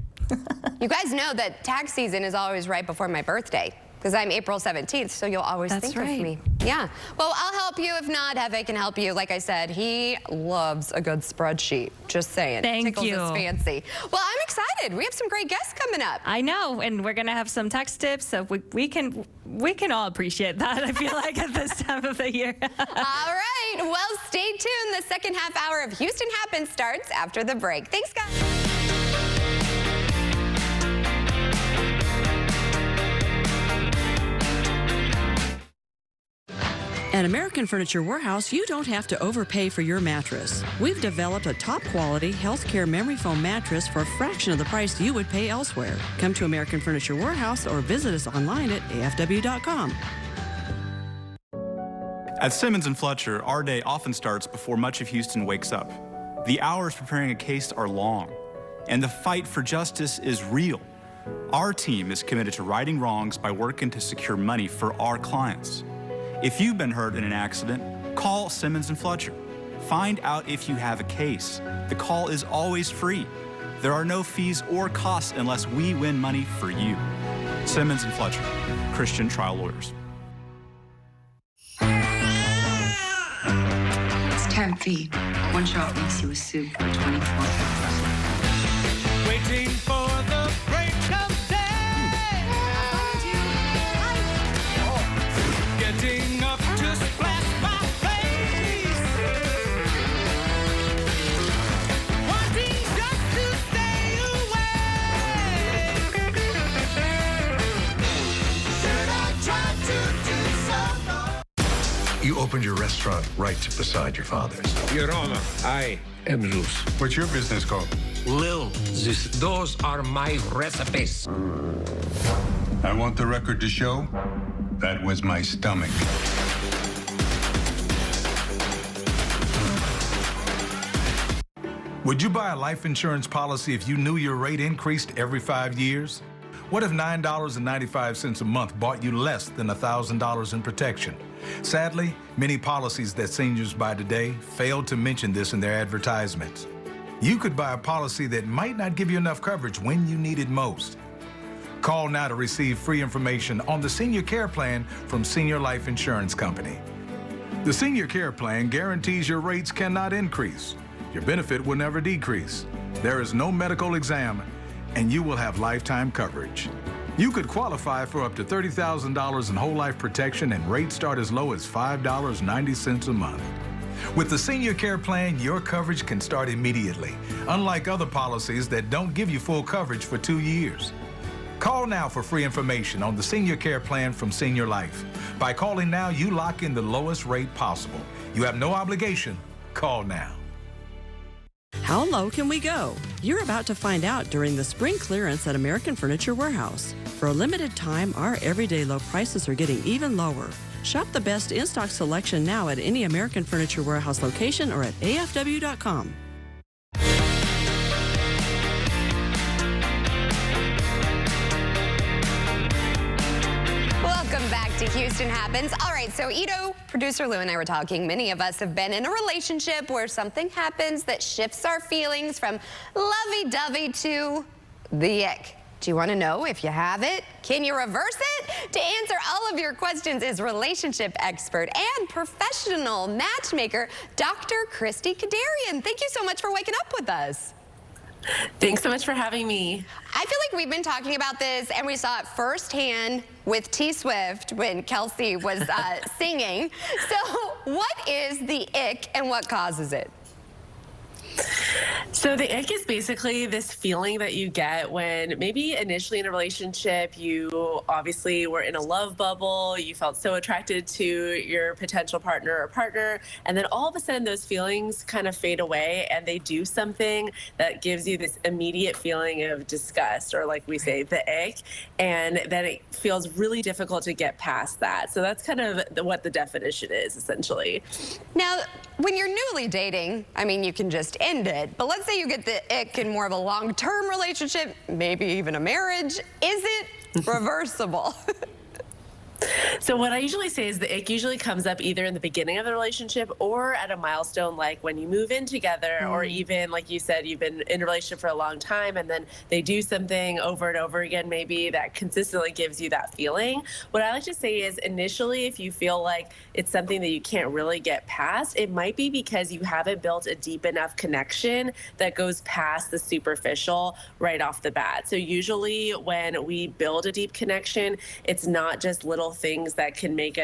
You guys know that tax season is always right before my birthday, because I'm April 17th, so you'll always think of me. Yeah. Well, I'll help you. If not, Hefe can help you. Like I said, he loves a good spreadsheet. Just saying. Thank you. Tickles his fancy. Well, I'm excited. We have some great guests coming up. I know, and we're gonna have some tax tips, so we can all appreciate that. I feel like at this time of the year. All right. Well, stay tuned. The second half hour of Houston Happens starts after the break. Thanks, guys. At American Furniture Warehouse, you don't have to overpay for your mattress. We've developed a top-quality healthcare memory foam mattress for a fraction of the price you would pay elsewhere. Come to American Furniture Warehouse or visit us online at afw.com. At Simmons & Fletcher, our day often starts before much of Houston wakes up. The hours preparing a case are long, and the fight for justice is real. Our team is committed to righting wrongs by working to secure money for our clients. If you've been hurt in an accident, call Simmons & Fletcher. Find out if you have a case. The call is always free. There are no fees or costs unless we win money for you. Simmons & Fletcher, Christian trial lawyers. It's 10 feet. One shot makes you a suit for 24. Waiting for the break of day. Getting up to splash my face. Wanting just to stay away. Should I try to do so? You opened your restaurant right beside your father's. Your Honor, I am Zeus. What's your business called? Lil Zeus. Those are my recipes. I want the record to show that was my stomach. Would you buy a life insurance policy if you knew your rate increased every 5 years? What if $9.95 a month bought you less than $1,000 in protection? Sadly, many policies that seniors buy today fail to mention this in their advertisements. You could buy a policy that might not give you enough coverage when you need it most. Call now to receive free information on the Senior Care Plan from Senior Life Insurance Company. The Senior Care Plan guarantees your rates cannot increase. Your benefit will never decrease. There is no medical exam, and you will have lifetime coverage. You could qualify for up to $30,000 in whole life protection, and rates start as low as $5.90 a month. With the Senior Care Plan, your coverage can start immediately, unlike other policies that don't give you full coverage for 2 years. Call now for free information on the Senior Care Plan from Senior Life. By calling now, you lock in the lowest rate possible. You have no obligation. Call now. How low can we go? You're about to find out during the spring clearance at American Furniture Warehouse. For a limited time, our everyday low prices are getting even lower. Shop the best in-stock selection now at any American Furniture Warehouse location or at afw.com. Houston Happens. All right, so Ito, producer Lou, and I were talking. Many of us have been in a relationship where something happens that shifts our feelings from lovey-dovey to the ick. Do you want to know if you have it? Can you reverse it? To answer all of your questions is relationship expert and professional matchmaker, Dr. Christy Kadarian. Thank you so much for waking up with us. Thanks so much for having me. I feel like we've been talking about this, and we saw it firsthand with T Swift when Kelsey was singing. So what is the ick and what causes it? So the ick is basically this feeling that you get when maybe initially in a relationship, you obviously were in a love bubble, you felt so attracted to your potential partner or partner, and then all of a sudden those feelings kind of fade away and they do something that gives you this immediate feeling of disgust, or like we say, the ick, and then it feels really difficult to get past that. So that's kind of what the definition is, essentially. Now, when you're newly dating, I mean, you can just end it, but let's say you get the ick in more of a long-term relationship, maybe even a marriage. Is it reversible? So what I usually say is the ick usually comes up either in the beginning of the relationship or at a milestone, like when you move in together, or even like you said, you've been in a relationship for a long time and then they do something over and over again, maybe that consistently gives you that feeling. What I like to say is initially, if you feel like it's something that you can't really get past, it might be because you haven't built a deep enough connection that goes past the superficial right off the bat. So usually when we build a deep connection, it's not just little things that can make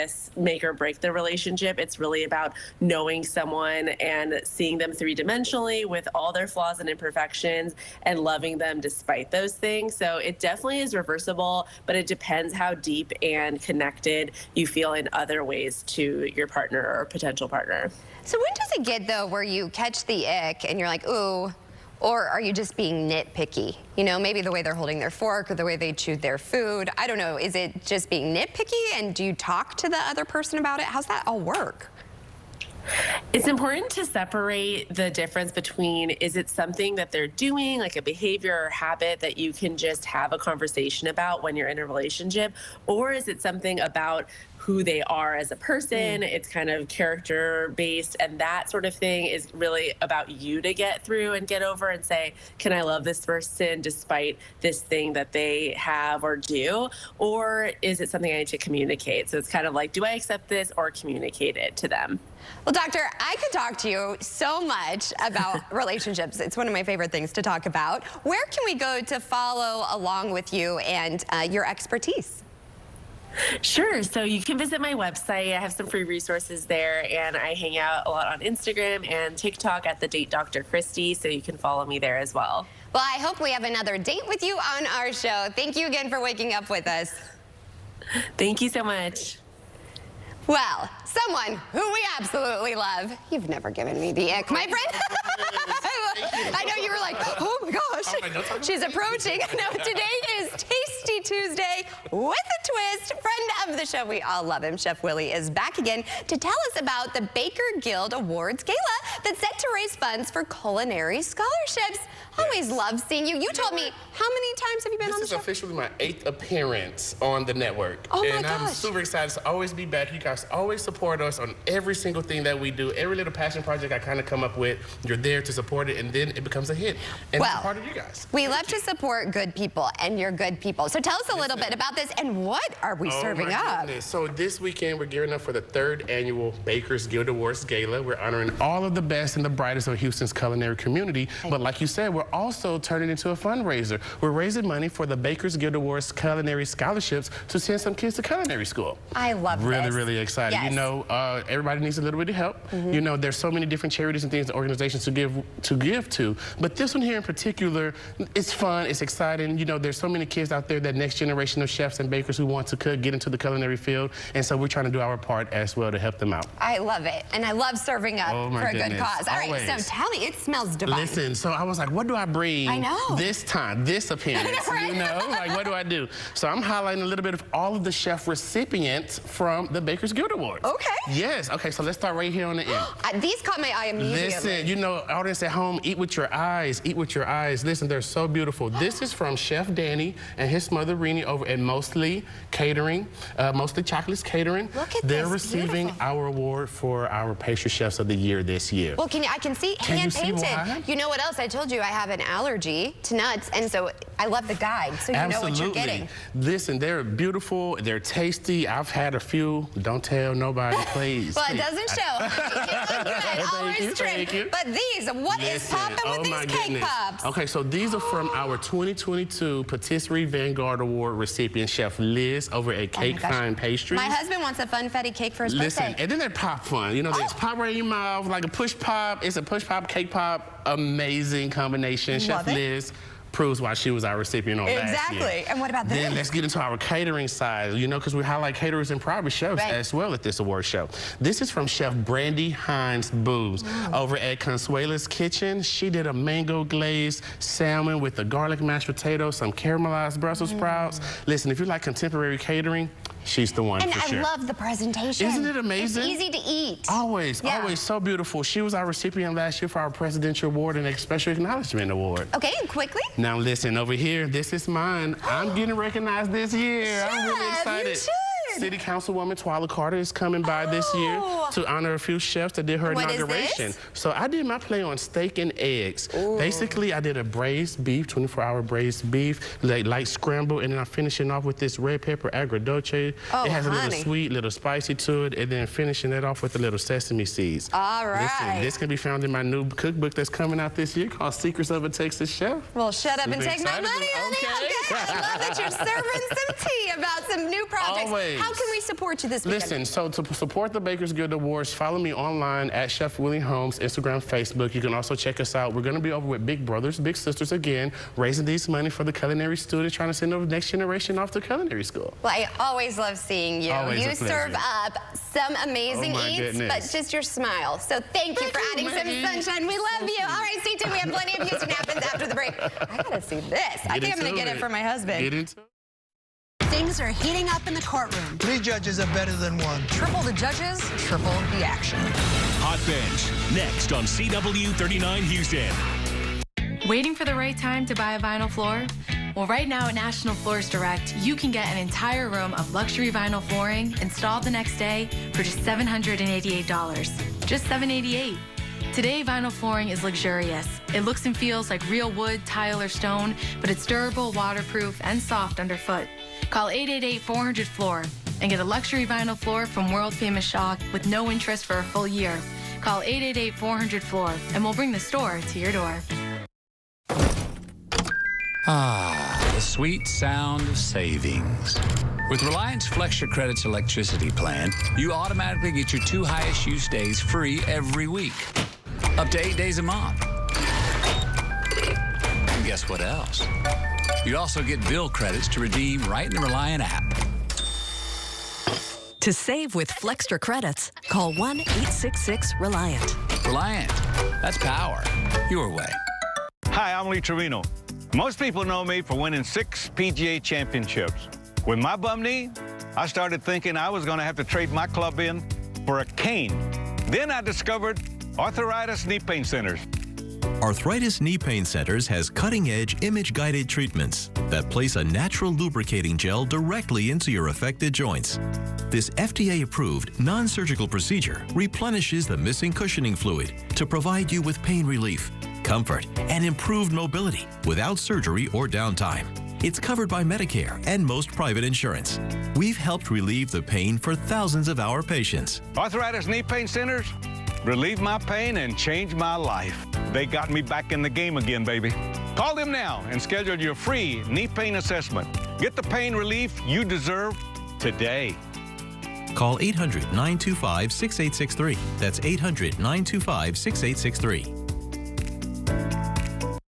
or break the relationship. It's really about knowing someone and seeing them three-dimensionally with all their flaws and imperfections and loving them despite those things. So it definitely is reversible, but it depends how deep and connected you feel in other ways to your partner or potential partner. So when does it get, though, where you catch the ick and you're like, ooh, or are you just being nitpicky? You know, maybe the way they're holding their fork or the way they chew their food. I don't know. Is it just being nitpicky? And do you talk to the other person about it? How's that all work? It's important to separate the difference between, is it something that they're doing, like a behavior or habit that you can just have a conversation about when you're in a relationship, or is it something about who they are as a person? It's kind of character based, and that sort of thing is really about you to get through and get over and say, can I love this person despite this thing that they have or do? Or is it something I need to communicate? So it's kind of like, do I accept this or communicate it to them? Well, Doctor, I could talk to you so much about relationships. It's one of my favorite things to talk about. Where can we go to follow along with you and your expertise? Sure. So you can visit my website. I have some free resources there, and I hang out a lot on Instagram and TikTok at The Date Dr. Christy, so you can follow me there as well. Well, I hope we have another date with you on our show. Thank you again for waking up with us. Thank you so much. Well, someone who we absolutely love. You've never given me the ick, my friend. I know you were like, oh my gosh. She's approaching. No, today is Tasty Tuesday with a twist. Friend of the show, we all love him. Chef Willie is back again to tell us about the Baker Guild Awards Gala that's set to raise funds for culinary scholarships. Always love seeing you. You told me, how many times have you been on the show? This is officially my 8th appearance on the network. Oh my and gosh. I'm super excited to always be back. You guys always support us on every single thing that we do. Every little passion project I kind of come up with, you're there to support it, and then it becomes a hit. And well, it's part of you guys. We love to support good people, and you're good people. So tell us a little bit about this, and what are we serving up? So this weekend, we're gearing up for the 3rd annual Baker's Guild Awards Gala. We're honoring all of the best and the brightest of Houston's culinary community. But like you said, we're also turning into a fundraiser. We're raising money for the Baker's Guild Awards Culinary Scholarships to send some kids to culinary school. I love this. Really excited. Yes. You know, everybody needs a little bit of help. You know, there's so many different charities and things and organizations to give to. But this one here in particular, it's fun, it's exciting. You know, there's so many kids out there, that next generation of chefs and bakers who want to cook, get into the culinary field. And so we're trying to do our part as well to help them out. I love it. And I love serving up for a good cause. All right, so tell me, it smells divine. Listen, so I was like, what do do I bring this time, this appearance? Right. You know, like what do I do? So I'm highlighting a little bit of all of the chef recipients from the Baker's Guild Awards. Okay. Yes. Okay, so let's start right here on the end. These caught my eye immediately. Listen, you know, audience at home, eat with your eyes. Eat with your eyes. Listen, they're so beautiful. This is from Chef Danny and his mother Renee over at Mostly Catering, Mostly Chocolates Catering. Look at They're this, receiving beautiful. our award for our pastry chefs of the year this year. Well, I can see hand-painted. You know what else? I told you I have an allergy to nuts, and so I love the guide, so you know what you're getting. Listen, they're beautiful. They're tasty. I've had a few. Don't tell nobody, please. Well, please. it doesn't show. You look good. Always trim. But these, what is popping with these cake pops? Okay, so these are from our 2022 Patisserie Vanguard Award recipient, Chef Liz over at Cake Fine Pastries. My husband wants a funfetti cake for his birthday. And then they're pop fun. You know, there's pop right in your mouth, like a push pop. It's a push pop, cake pop. Amazing combination. Chef Liz proves why she was our recipient on last year. Exactly. And what about this? Then let's get into our catering side, you know, because we highlight caterers and private chefs as well at this award show. This is from Chef Brandy Hines Booz over at Consuela's Kitchen. She did a mango glazed salmon with a garlic mashed potato, some caramelized Brussels sprouts. Listen, if you like contemporary catering, she's the one for sure. And I love the presentation. Isn't it amazing? It's easy to eat. Always so beautiful. She was our recipient last year for our Presidential Award and a Special Acknowledgement Award. Okay, and quickly. Now listen, over here, this is mine. I'm getting recognized this year. I'm really excited. You should. City Councilwoman Twila Carter is coming by this year to honor a few chefs that did her inauguration. Is this? So I did my play on steak and eggs. Basically, I did a braised beef, 24-hour braised beef, light scramble, and then I'm finishing off with this red pepper agrodolce. It has a little sweet, little spicy to it, and then finishing that off with a little sesame seeds. All right. Listen, this can be found in my new cookbook that's coming out this year called Secrets of a Texas Chef. Well, shut up and take my money, honey. Okay. I love that you're serving some tea about some new projects. Always. How can we support you this weekend? Listen, so to support the Baker's Guild Awards, follow me online at Chef Willie Holmes, Instagram, Facebook. You can also check us out. We're going to be over with Big Brothers, Big Sisters again, raising these money for the culinary students, trying to send the next generation off to culinary school. Well, I always love seeing you. You serve up some amazing eats, but just your smile. So thank you for adding some sunshine. We love you. All right, stay tuned. We have plenty of Houston Happens after the break. I got to see this. I think I'm going to get it for my husband. Get into it. Things are heating up in the courtroom. 3 judges are better than 1. Triple the judges, triple the action. Hot Bench, next on CW 39 Houston. Waiting for the right time to buy a vinyl floor? Well, right now at National Floors Direct, you can get an entire room of luxury vinyl flooring installed the next day for just $788. Just $788. Today, vinyl flooring is luxurious. It looks and feels like real wood, tile, or stone, but it's durable, waterproof, and soft underfoot. Call 888-400-FLOOR and get a luxury vinyl floor from world-famous Shaw with no interest for a full year. Call 888-400-FLOOR and we'll bring the store to your door. Ah, the sweet sound of savings. With Reliance Flex Your Credits electricity plan, you automatically get your 2 highest use days free every week. Up to 8 days a month. And guess what else? You also get bill credits to redeem right in the Reliant app. To save with Flextra credits, call 1-866-RELIANT. Reliant. That's power. Your way. Hi, I'm Lee Trevino. Most people know me for winning 6 PGA championships. With my bum knee, I started thinking I was going to have to trade my club in for a cane. Then I discovered Arthritis Knee Pain Centers. Arthritis Knee Pain Centers has cutting-edge image-guided treatments that place a natural lubricating gel directly into your affected joints. This FDA-approved, non-surgical procedure replenishes the missing cushioning fluid to provide you with pain relief, comfort, and improved mobility without surgery or downtime. It's covered by Medicare and most private insurance. We've helped relieve the pain for thousands of our patients. Arthritis Knee Pain Centers relieve my pain and change my life. They got me back in the game again, baby. Call them now and schedule your free knee pain assessment. Get the pain relief you deserve today. Call 800-925-6863. That's 800-925-6863.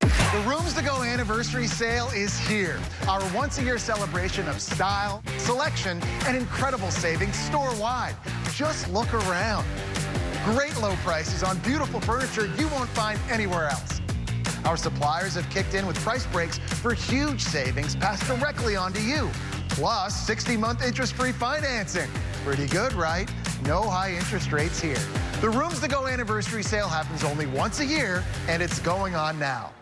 The Rooms to Go anniversary sale is here. Our once-a-year celebration of style, selection, and incredible savings store-wide. Just look around. Great low prices on beautiful furniture you won't find anywhere else. Our suppliers have kicked in with price breaks for huge savings passed directly on to you. Plus, 60-month interest-free financing. Pretty good, right? No high interest rates here. The Rooms to Go anniversary sale happens only once a year, and it's going on now.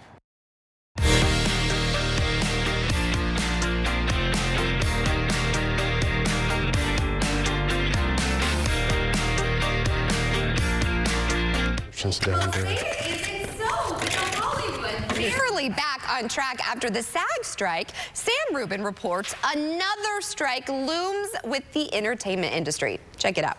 Nearly back on track after the SAG strike, Sam Rubin reports another strike looms with the entertainment industry. Check it out.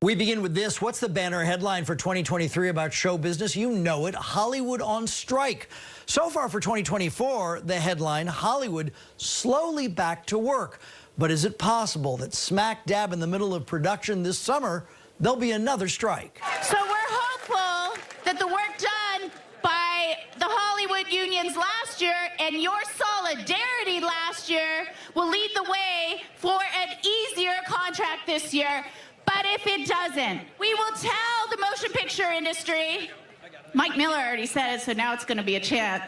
We begin with this. What's the banner headline for 2023 about show business? You know it, Hollywood on strike. So far for 2024, the headline, Hollywood slowly back to work. But is it possible that smack dab in the middle of production this summer, there'll be another strike? So we're hopeful that the work done by the Hollywood unions last year and your solidarity last year will lead the way for an easier contract this year. But if it doesn't, we will tell the motion picture industry, Mike Miller already said it, so now it's going to be a chant.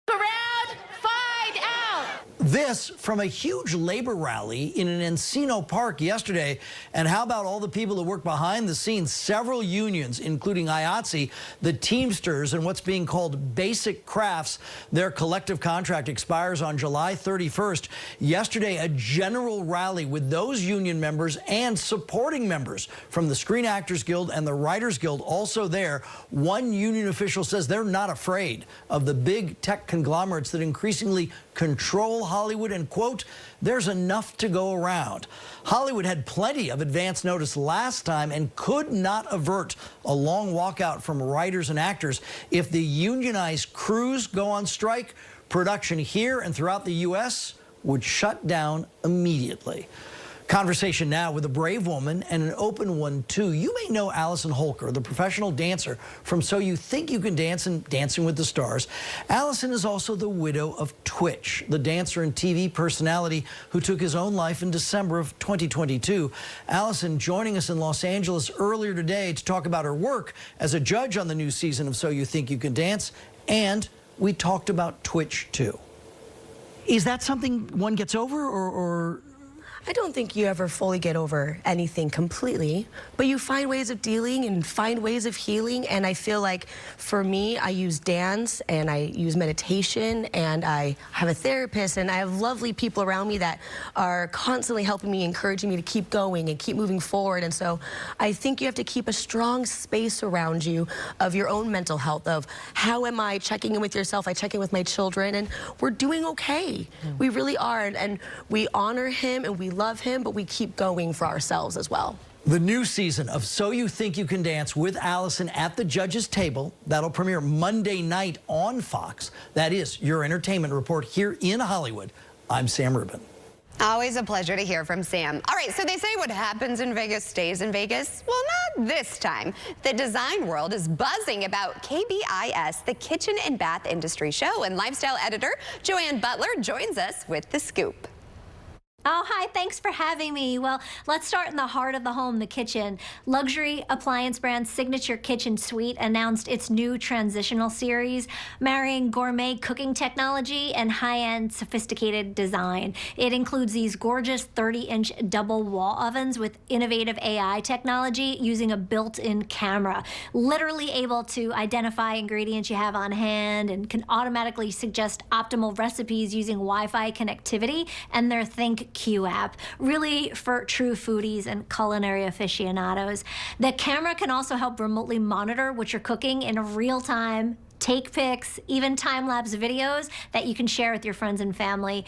Around, find out. This from a huge labor rally in an Encino Park yesterday. And how about all the people that work behind the scenes? Several unions, including IATSE, the Teamsters, and what's being called Basic Crafts. Their collective contract expires on July 31st. Yesterday, a general rally with those union members and supporting members from the Screen Actors Guild and the Writers Guild also there. One union official says they're not afraid of the big tech conglomerates that increasingly control Hollywood, and quote, there's enough to go around. Hollywood had plenty of advance notice last time and could not avert a long walkout from writers and actors. If the unionized crews go on strike, production here and throughout the U.S. would shut down immediately. Conversation now with a brave woman and an open one, too. You may know Allison Holker, the professional dancer from So You Think You Can Dance and Dancing with the Stars. Allison is also the widow of Twitch, the dancer and TV personality who took his own life in December of 2022. Allison joining us in Los Angeles earlier today to talk about her work as a judge on the new season of So You Think You Can Dance, and we talked about Twitch, too. Is that something one gets over, or I don't think you ever fully get over anything completely, but you find ways of dealing and find ways of healing. And I feel like for me, I use dance and I use meditation and I have a therapist and I have lovely people around me that are constantly helping me, encouraging me to keep going and keep moving forward. And so I think you have to keep a strong space around you of your own mental health, of how am I checking in with yourself? I check in with my children and we're doing okay. We really are. And we honor him and we love him, but we keep going for ourselves as well. The new season of So You Think You Can Dance with Allison at the judges' table, that'll premiere Monday night on Fox. That is your entertainment report here in Hollywood. I'm Sam Rubin. Always a pleasure to hear from Sam. All right, so they say what happens in Vegas stays in Vegas. Well, not this time. The design world is buzzing about KBIS, the kitchen and bath industry show, and lifestyle editor Joanne Butler joins us with the scoop. Oh, hi. Thanks for having me. Well, let's start in the heart of the home, the kitchen. Luxury appliance brand Signature Kitchen Suite announced its new transitional series, marrying gourmet cooking technology and high-end sophisticated design. It includes these gorgeous 30-inch double wall ovens with innovative AI technology using a built-in camera, literally able to identify ingredients you have on hand and can automatically suggest optimal recipes using Wi-Fi connectivity and their Think Q app, really for true foodies and culinary aficionados. The camera can also help remotely monitor what you're cooking in real time, take pics, even time-lapse videos that you can share with your friends and family.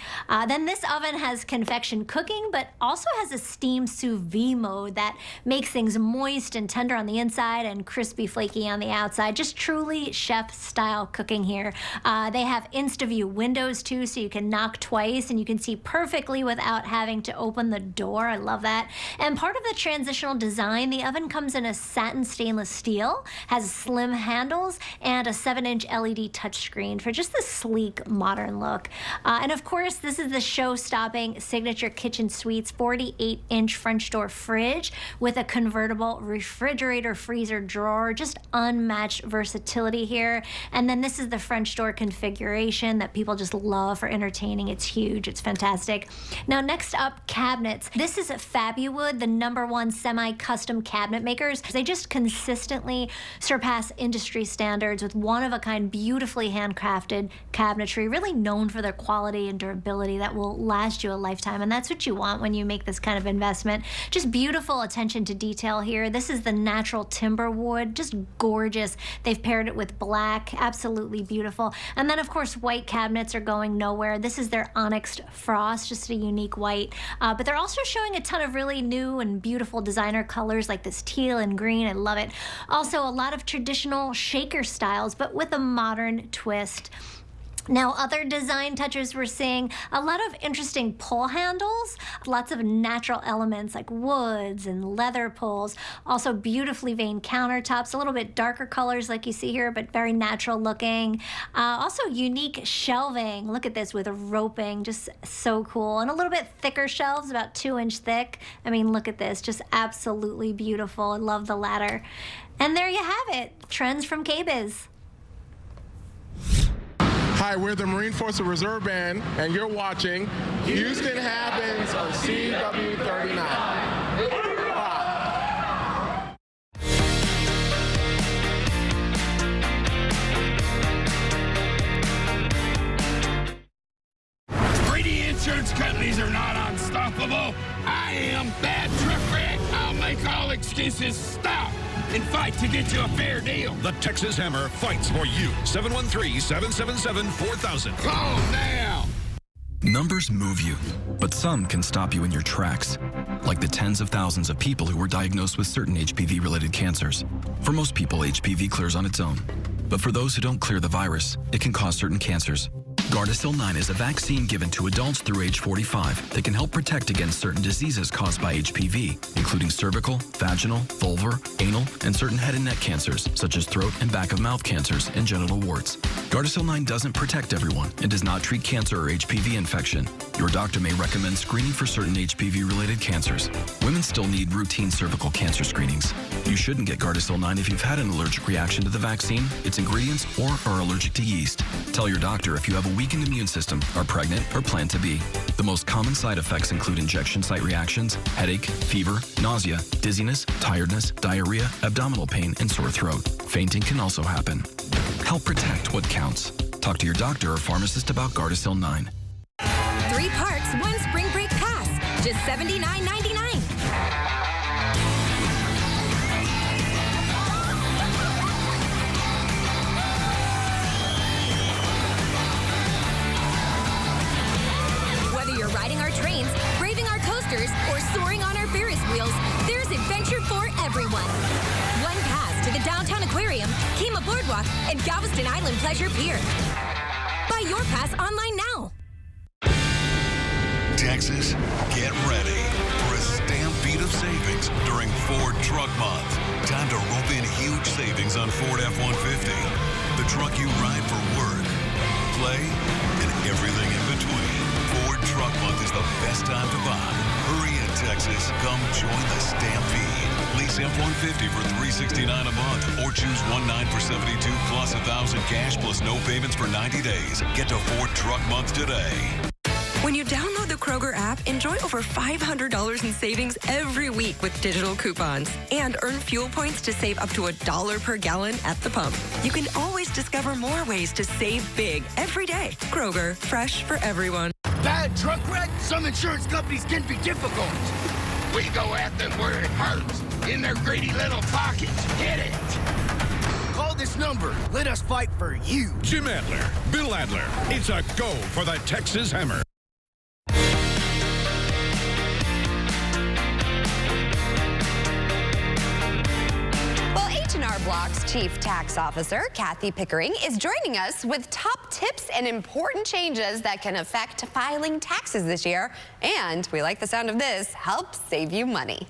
Then this oven has convection cooking, but also has a steam sous vide mode that makes things moist and tender on the inside and crispy flaky on the outside. Just truly chef-style cooking here. They have InstaView windows too, so you can knock twice and you can see perfectly without having to open the door. I love that. And part of the transitional design, the oven comes in a satin stainless steel, has slim handles, and a 7 7-inch LED touchscreen for just the sleek, modern look. And of course, this is the show-stopping Signature Kitchen Suites 48-inch French door fridge with a convertible refrigerator freezer drawer. Just unmatched versatility here. And then this is the French door configuration that people just love for entertaining. It's huge. It's fantastic. Now, next up, cabinets. This is Fabuwood, the #1 semi-custom cabinet makers. They just consistently surpass industry standards with one-of-a-kind, beautifully handcrafted cabinetry, really known for their quality and durability that will last you a lifetime. And that's what you want when you make this kind of investment. Just beautiful attention to detail here. This is the natural timber wood, just gorgeous. They've paired it with black, absolutely beautiful. And then, of course, white cabinets are going nowhere. This is their Onyx Frost, just a unique white. But they're also showing a ton of really new and beautiful designer colors like this teal and green. I love it. Also, a lot of traditional shaker styles, but with a modern twist. Now, other design touches we're seeing, a lot of interesting pull handles, lots of natural elements like woods and leather pulls, also beautifully veined countertops, a little bit darker colors like you see here, but very natural looking. Also unique shelving. Look at this with roping, just so cool. And a little bit thicker shelves, about 2-inch thick. I mean, look at this, just absolutely beautiful. I love the ladder. And there you have it, trends from KBIS. Hi, we're the Marine Force Reserve Band, and you're watching Houston Happens on CW39. Brady Insurance companies are not unstoppable. I am Bad Truck Wreck. I'll make all excuses stop and fight to get you a fair deal. The Texas Hammer fights for you. 713-777-4000. Call now. Numbers move you, but some can stop you in your tracks, like the tens of thousands of people who were diagnosed with certain HPV-related cancers. For most people, HPV clears on its own, but for those who don't clear the virus, it can cause certain cancers. Gardasil 9 is a vaccine given to adults through age 45 that can help protect against certain diseases caused by HPV, including cervical, vaginal, vulvar, anal, and certain head and neck cancers, such as throat and back of mouth cancers and genital warts. Gardasil 9 doesn't protect everyone and does not treat cancer or HPV infection. Your doctor may recommend screening for certain HPV-related cancers. Women still need routine cervical cancer screenings. You shouldn't get Gardasil 9 if you've had an allergic reaction to the vaccine, its ingredients, or are allergic to yeast. Tell your doctor if you have a weakened immune system, are pregnant, or plan to be. The most common side effects include injection site reactions, headache, fever, nausea, dizziness, tiredness, diarrhea, abdominal pain, and sore throat. Fainting can also happen. Help protect what counts. Talk to your doctor or pharmacist about Gardasil 9. 3 parks, 1 spring break pass, just $79.99. Riding our trains, braving our coasters, or soaring on our Ferris wheels, there's adventure for everyone. 1 pass to the Downtown Aquarium, Kemah Boardwalk, and Galveston Island Pleasure Pier. Buy your pass online now. Texas, get ready for a stampede of savings during Ford Truck Month. Time to rope in huge savings on Ford F-150, the truck you ride for work, play, and everything in between. Ford Truck Month is the best time to buy. Hurry in, Texas. Come join the stampede. Lease F-150 for $369 a month, or choose 19 for $72 plus $1,000 cash plus no payments for 90 days. Get to Ford Truck Month today. When you download the Kroger app, enjoy over $500 in savings every week with digital coupons and earn fuel points to save up to $1 per gallon at the pump. You can always discover more ways to save big every day. Kroger, fresh for everyone. Bad truck wreck? Some insurance companies can be difficult. We go at them where it hurts, in their greedy little pockets. Get it? Call this number. Let us fight for you. Jim Adler, Bill Adler. It's a go for the Texas Hammer. H&R Block's Chief Tax Officer, Kathy Pickering, is joining us with top tips and important changes that can affect filing taxes this year. And we like the sound of this, help save you money.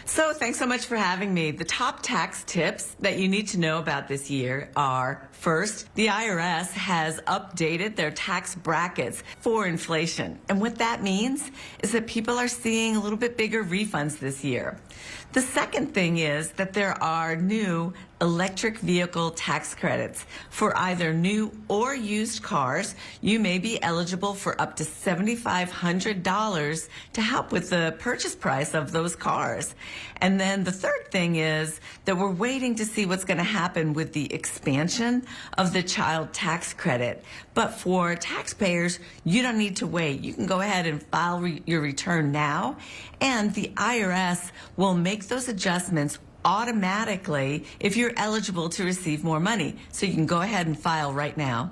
So thanks so much for having me. The top tax tips that you need to know about this year are, first, the IRS has updated their tax brackets for inflation. And what that means is that people are seeing a little bit bigger refunds this year. The second thing is that there are new electric vehicle tax credits for either new or used cars. You may be eligible for up to $7,500 to help with the purchase price of those cars. And then the third thing is that we're waiting to see what's going to happen with the expansion of the child tax credit. But for taxpayers, you don't need to wait. You can go ahead and file your return now, and the IRS will make those adjustments automatically if you're eligible to receive more money. So you can go ahead and file right now.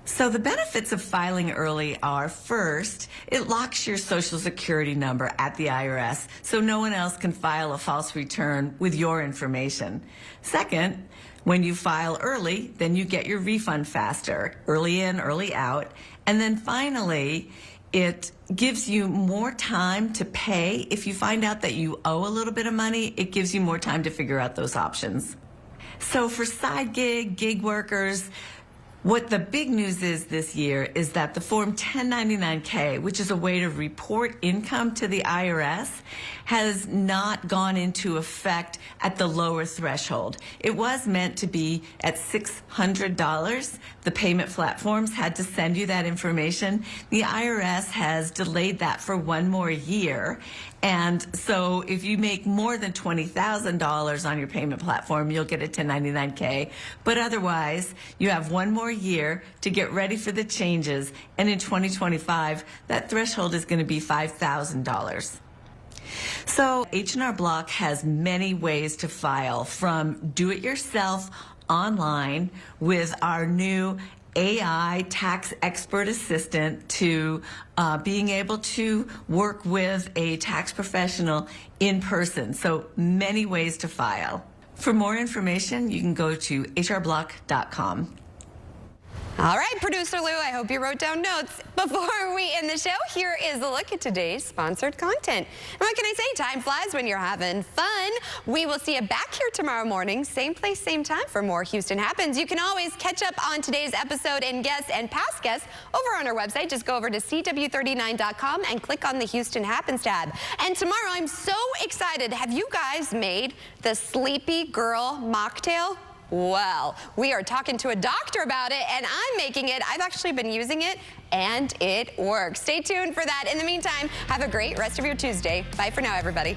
So the benefits of filing early are, first, it locks your Social Security number at the IRS so no one else can file a false return with your information. Second, when you file early, then you get your refund faster, early in, early out. And then finally, it gives you more time to pay. If you find out that you owe a little bit of money, it gives you more time to figure out those options. So for side gig workers, what the big news is this year is that the Form 1099-K, which is a way to report income to the IRS, has not gone into effect at the lower threshold. It was meant to be at $600. The payment platforms had to send you that information. The IRS has delayed that for one more year. And so if you make more than $20,000 on your payment platform, you'll get a 1099-K. But otherwise, you have one more year to get ready for the changes. And in 2025, that threshold is going to be $5,000. So H&R Block has many ways to file, from do-it-yourself online with our new AI tax expert assistant to being able to work with a tax professional in person. So many ways to file. For more information, you can go to hrblock.com. All right, Producer Lou, I hope you wrote down notes. Before we end the show, here is a look at today's sponsored content. And what can I say? Time flies when you're having fun. We will see you back here tomorrow morning, same place, same time, for more Houston Happens. You can always catch up on today's episode and guests and past guests over on our website. Just go over to CW39.com and click on the Houston Happens tab. And tomorrow, I'm so excited. Have you guys made the Sleepy Girl mocktail? Well, we are talking to a doctor about it, and I'm making it. I've actually been using it, and it works. Stay tuned for that. In the meantime, have a great rest of your Tuesday. Bye for now, everybody.